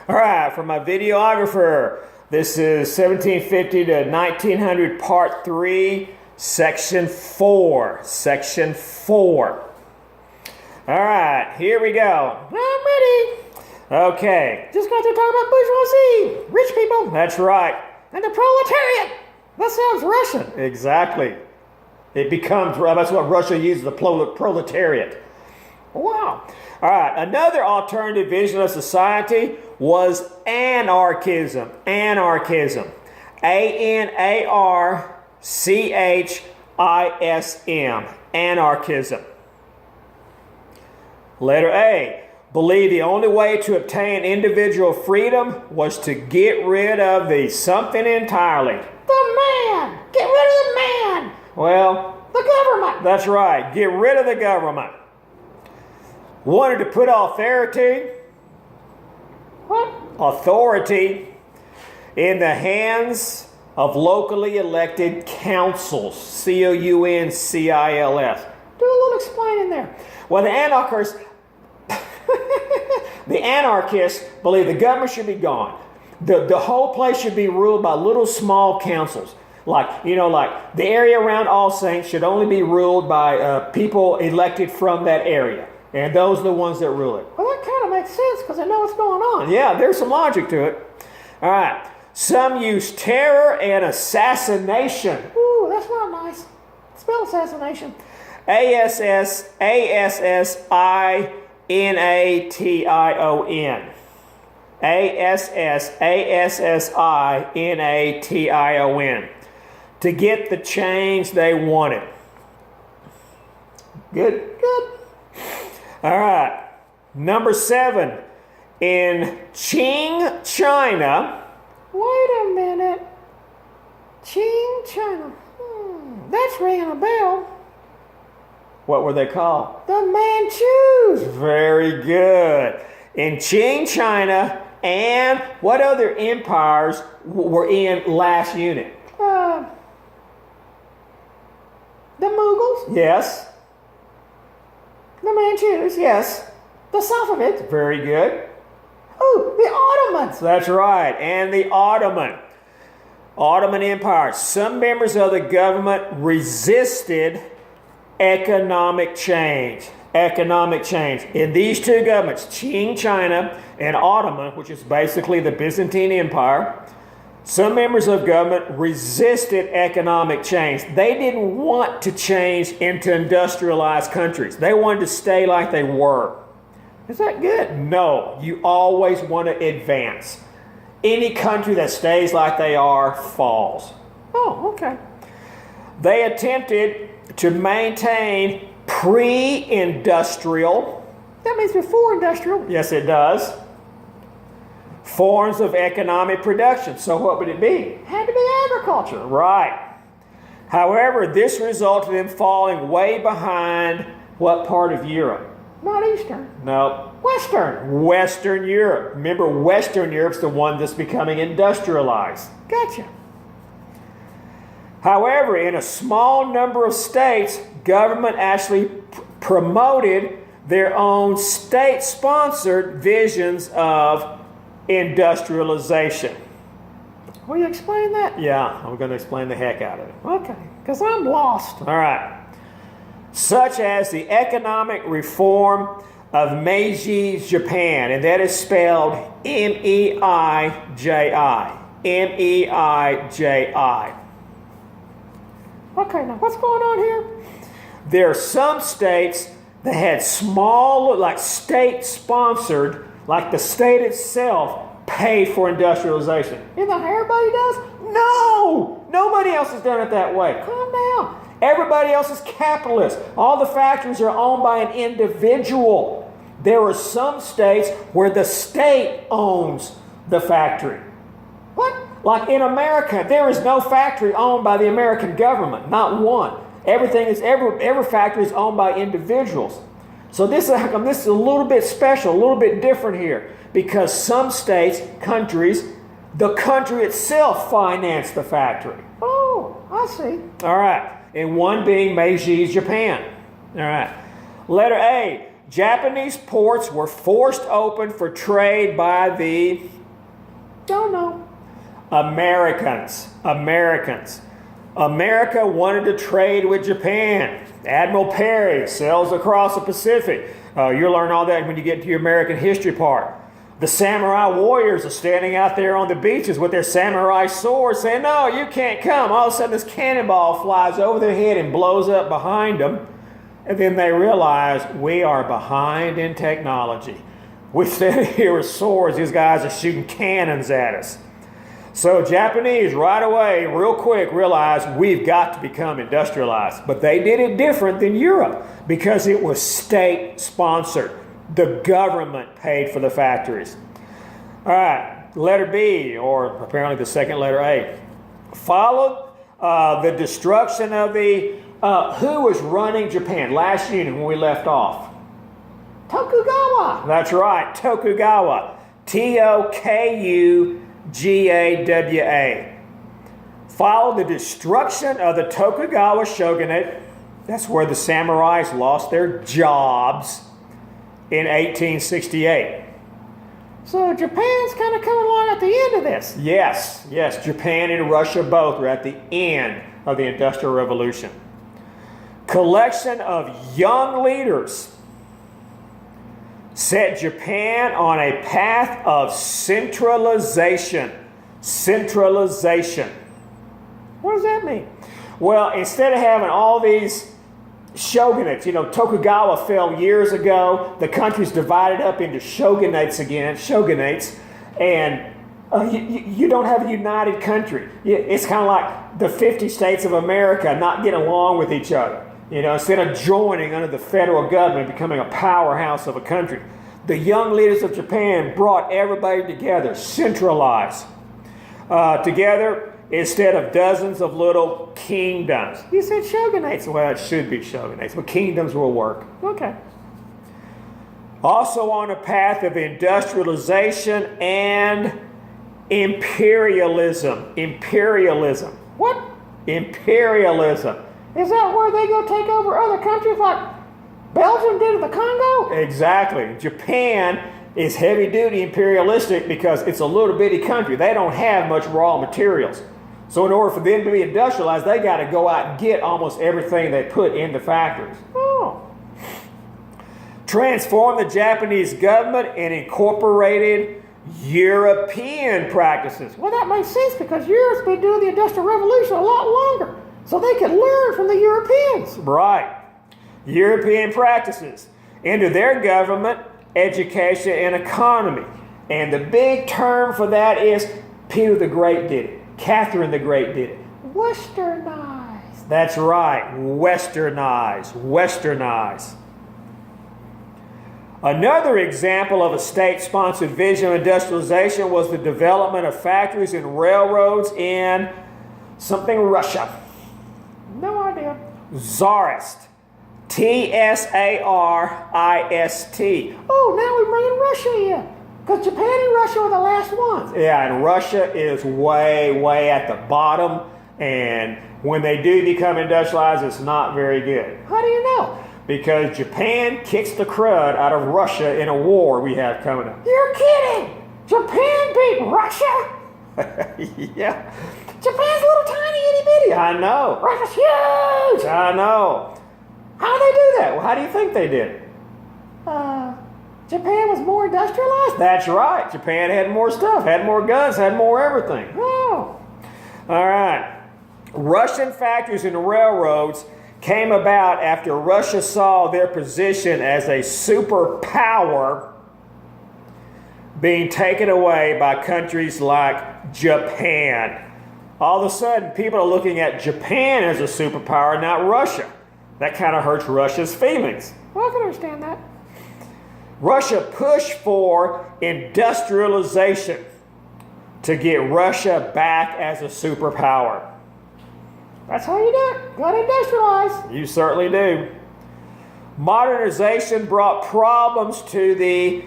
All right, for my videographer, this is 1750 to 1900 part 3, section 4. Section 4. All right, here we go. I'm ready. Okay. Just got to talk about bourgeoisie, rich people. That's right. And the proletariat. That sounds Russian. Exactly. It becomes, that's what Russia uses, the proletariat. Wow. All right, another alternative vision of society was anarchism. Anarchism. A-N-A-R-C-H-I-S-M. Anarchism. Letter A. Believe the only way to obtain individual freedom was to get rid of the something entirely. The man. Get rid of the man. Well, the government. That's right. Get rid of the government. Wanted to put authority. What? Authority in the hands of locally elected councils. C-O-U-N-C-I-L-S. Do a little explaining there. Well, the anarchists believe the government should be gone. The whole place should be ruled by little small councils. Like the area around All Saints should only be ruled by people elected from that area. And those are the ones that rule it. Well, that kind of makes sense because I know what's going on. Yeah, there's some logic to it. All right. Some use terror and assassination. Ooh, that's not nice. Spell assassination. A-S-S-A-S-S-I-N-A-T-I-O-N. A-S-S-A-S-S-I-N-A-T-I-O-N. To get the change they wanted. Good? Good. All right. Number 7. In Qing, China. Wait a minute. Qing, China. That's ringing a bell. What were they called? The Manchus. Very good. In Qing, China, and what other empires were in last unit? The Mughals. Yes. The Manchus. Yes. The Safavids. Very good. Oh, the Ottomans. That's right. And the Ottoman Empire. Some members of the government resisted economic change. Economic change. In these two governments, Qing, China, and Ottoman, which is basically the Byzantine Empire, some members of government resisted economic change. They didn't want to change into industrialized countries. They wanted to stay like they were. Is that good? No, you always want to advance. Any country that stays like they are falls. Oh, okay. They attempted to maintain pre-industrial. That means before industrial. Yes, it does. Forms of economic production. So what would it be? Had to be agriculture. Right. However, this resulted in falling way behind what part of Europe? Not Eastern. No. Western. Western Europe. Remember, Western Europe's the one that's becoming industrialized. Gotcha. However, in a small number of states, government actually promoted their own state-sponsored visions of industrialization. Will you explain that? Yeah, I'm going to explain the heck out of it. Okay, because I'm lost. All right. Such as the economic reform of Meiji Japan, and that is spelled M-E-I-J-I. M-E-I-J-I. Okay, now what's going on here? There are some states that had small, like state-sponsored, like the state itself paid for industrialization. Isn't that how everybody does? No! Nobody else has done it that way. Calm down. Everybody else is capitalist. All the factories are owned by an individual. There are some states where the state owns the factory. What? Like in America, there is no factory owned by the American government. Not one. Every factory is owned by individuals. So this is how come this is a little bit special, a little bit different here. Because some states, countries, the country itself financed the factory. Oh, I see. All right. And one being Meiji Japan. All right. Letter A. Japanese ports were forced open for trade by the Don't know. Americans. America wanted to trade with Japan. Admiral Perry sails across the Pacific. You'll learn all that when you get to your American history part. The samurai warriors are standing out there on the beaches with their samurai swords saying, no, you can't come. All of a sudden this cannonball flies over their head and blows up behind them. And then they realize we are behind in technology. We stand here with swords. These guys are shooting cannons at us. So Japanese right away, real quick, realized we've got to become industrialized. But they did it different than Europe because it was state-sponsored. The government paid for the factories. All right, letter B, or apparently the second letter A. Followed the destruction of the... who was running Japan? Last unit when we left off. Tokugawa. That's right, Tokugawa. Tokugawa. Followed the destruction of the Tokugawa shogunate. That's where the samurais lost their jobs in 1868. So Japan's kind of coming along at the end of this. Yes, Japan and Russia both were at the end of the Industrial Revolution. Collection of young leaders set Japan on a path of centralization. Centralization. What does that mean? Well, instead of having all these shogunates, Tokugawa fell years ago. The country's divided up into shogunates again, and you don't have a united country. It's kind of like the 50 states of America not getting along with each other. Instead of joining under the federal government, becoming a powerhouse of a country. The young leaders of Japan brought everybody together, centralized together instead of dozens of little kingdoms. You said shogunates. Well, it should be shogunates, but kingdoms will work. Okay. Also on a path of industrialization and imperialism. Imperialism. What? Imperialism. Is that where they go take over other countries like Belgium did in the Congo? Exactly. Japan is heavy-duty imperialistic because it's a little bitty country. They don't have much raw materials. So in order for them to be industrialized, they got to go out and get almost everything they put in the factories. Oh. Transformed the Japanese government and incorporated European practices. Well, that makes sense because Europe's been doing the Industrial Revolution a lot longer. So they could learn from the Europeans. Right. European practices into their government, education, and economy. And the big term for that is Peter the Great did it. Catherine the Great did it. Westernized. That's right. Westernized. Another example of a state-sponsored vision of industrialization was the development of factories and railroads in something Russia. No idea. Tsarist. Tsarist. Oh, now we're bringing Russia in. Because Japan and Russia were the last ones. Yeah, and Russia is way at the bottom. And when they do become industrialized, it's not very good. How do you know? Because Japan kicks the crud out of Russia in a war we have coming up. You're kidding! Japan beat Russia? Yeah. Japan's a little tiny itty bitty. I know. Russia's huge! I know. How do they do that? Well, how do you think they did it? Japan was more industrialized? That's right. Japan had more stuff, had more guns, had more everything. Oh. All right. Russian factories and railroads came about after Russia saw their position as a superpower being taken away by countries like Japan. All of a sudden, people are looking at Japan as a superpower, not Russia. That kind of hurts Russia's feelings. Well, I can understand that. Russia pushed for industrialization to get Russia back as a superpower. That's how you do it. Gotta industrialize. You certainly do. Modernization brought problems to the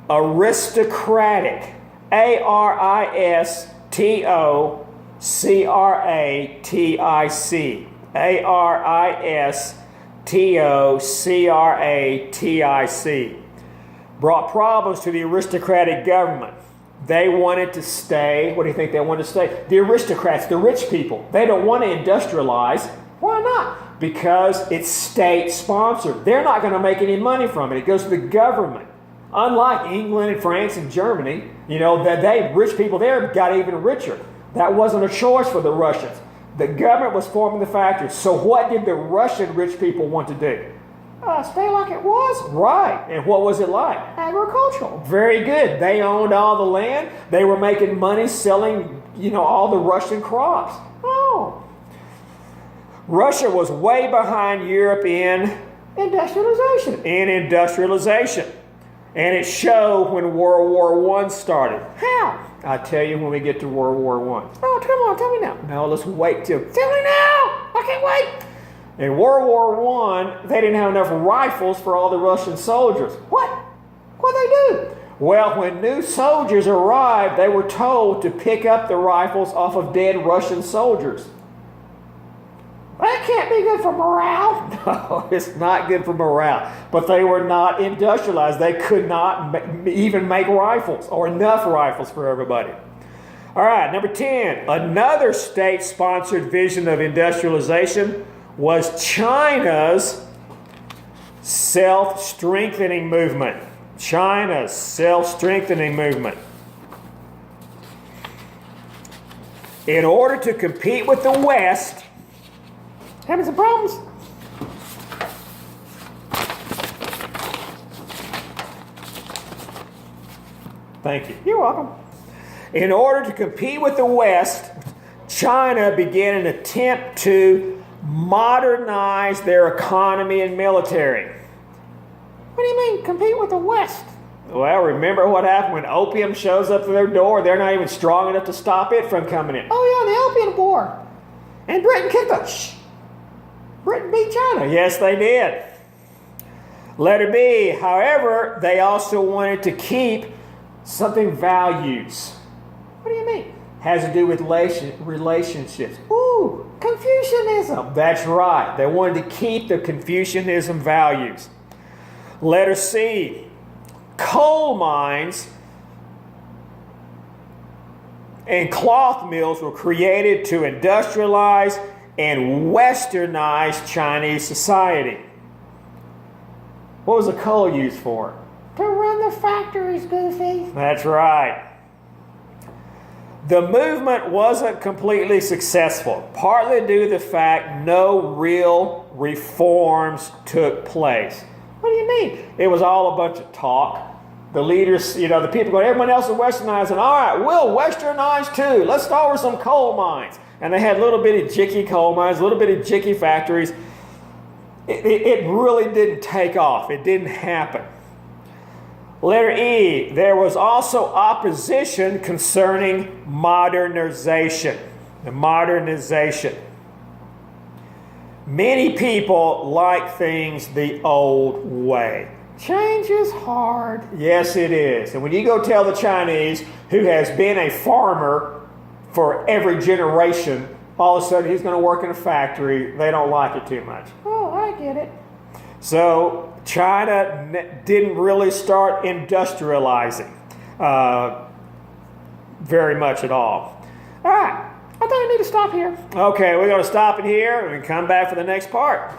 aristocratic, Aristocratic, Aristocratic, Tocratic, brought problems to the aristocratic government. They wanted to stay. What do you think they wanted to stay? The aristocrats, the rich people. They don't want to industrialize. Why not? Because it's state-sponsored. They're not going to make any money from it. It goes to the government. Unlike England and France and Germany, rich people there got even richer. That wasn't a choice for the Russians. The government was forming the factories. So what did the Russian rich people want to do? Stay like it was. Right. And what was it like? Agricultural. Very good. They owned all the land. They were making money selling, all the Russian crops. Oh. Russia was way behind Europe in industrialization. And it showed when World War I started. How? I'll tell you when we get to World War I. Oh, come on, tell me now. No, let's wait till... Tell me now! I can't wait! In World War I, they didn't have enough rifles for all the Russian soldiers. What? What'd they do? Well, when new soldiers arrived, they were told to pick up the rifles off of dead Russian soldiers. That can't be good for morale. No, it's not good for morale. But they were not industrialized. They could not even make rifles or enough rifles for everybody. All right, number 10. Another state-sponsored vision of industrialization was China's self-strengthening movement. China's self-strengthening movement. In order to compete with the West, having some problems. Thank you. You're welcome. In order to compete with the West, China began an attempt to modernize their economy and military. What do you mean, compete with the West? Well, remember what happened when opium shows up at their door? They're not even strong enough to stop it from coming in. Oh, yeah, the Opium War. And Britain kicked us. Britain beat China. Yes, they did. Letter B, however, they also wanted to keep something values. What do you mean? Has to do with relationships. Ooh, Confucianism. That's right. They wanted to keep the Confucianism values. Letter C, coal mines and cloth mills were created to industrialize and westernize Chinese society. What was the coal used for? To run the factories, Goofy. That's right. The movement wasn't completely successful, partly due to the fact no real reforms took place. What do you mean? It was all a bunch of talk. The leaders, the people going, everyone else is westernizing. All right, we'll westernize too. Let's start with some coal mines. And they had little bitty jicky coal mines, little bitty jicky factories. It really didn't take off. It didn't happen. Letter E, there was also opposition concerning modernization. The modernization. Many people like things the old way. Change is hard. Yes, it is. And when you go tell the Chinese, who has been a farmer for every generation, all of a sudden he's going to work in a factory, they don't like it too much. Oh, I get it. So China didn't really start industrializing very much at all. All right, I think I need to stop here. Okay, we're going to stop it here and come back for the next part.